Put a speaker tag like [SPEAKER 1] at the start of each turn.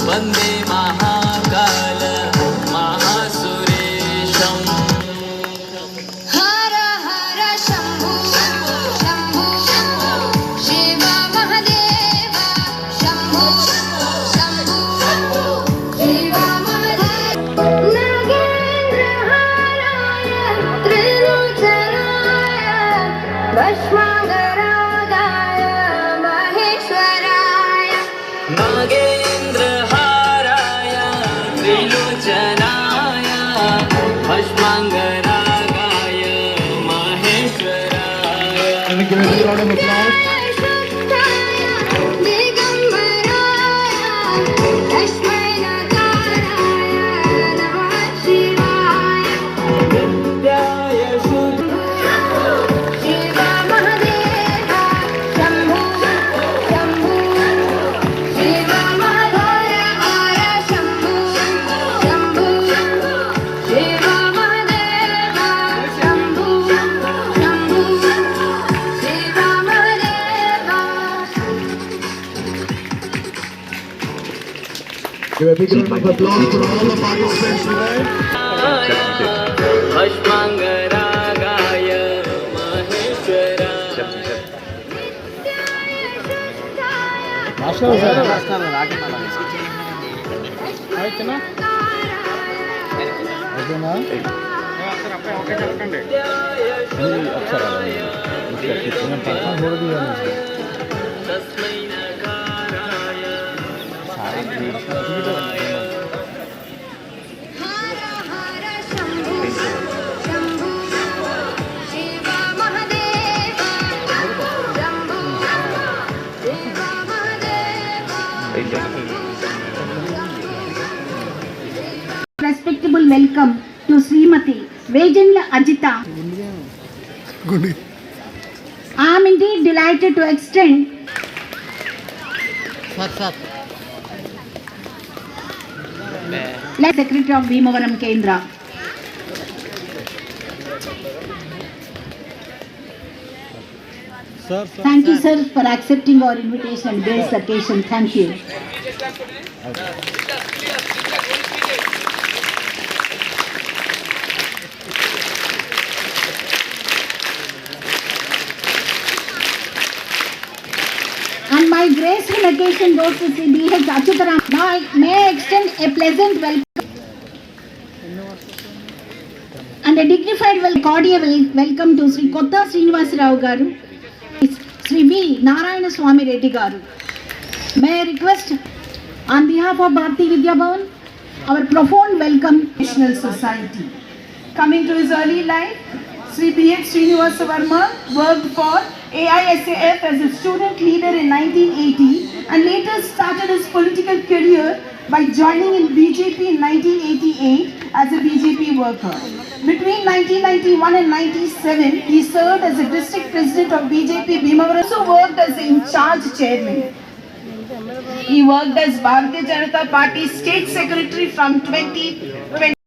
[SPEAKER 1] Vande Mahakal महासुरेशम
[SPEAKER 2] her her Shambhu Shambhu Shiv Mahadev Shambhu Shambhu Shiv Mahadev नागेंद्रहाराय त्रिलोचनाय भस्मांगरागाय महेश्वराय
[SPEAKER 1] नागेंद्रहाराय त्रिलोचनाय भस्मांगरागाय महेश्वराय
[SPEAKER 3] Give a big round of applause for all the participants today.
[SPEAKER 1] भस्मांगरागाय महेश्वराय तस्मै नकाराय
[SPEAKER 2] हर हर Shambhu Shambhu Shiv Mahadev Shambhu Shiv Mahadev
[SPEAKER 4] Respectable welcome to Srimati Vejinla Ajita. I am indeed delighted to extend like Secretary of Bhimavaram Kendra. Thank you, sir, for accepting our invitation and this occasion. Thank you. And my graceful occasion goes to Sri B.H. Achutaram. Now I may extend a pleasant welcome and a dignified cordial welcome to Sri Kotta Srinivasa Rao Garu, Sri B. Narayana Swami Reddy Garu. May I request on behalf of Bharati Vidya Bhavan our profound welcome to National Society.
[SPEAKER 5] Coming to his early life,
[SPEAKER 4] Sri B.H. Srinivasa Verma worked for AISAF as a student leader in 1980 and later started his political career by joining in BJP in 1988 as a BJP worker. Between 1991 and 97, he served as a district president of BJP Bhimavaram. Also worked as in charge chairman. He worked as Bharatiya Janata Party state secretary from 2020.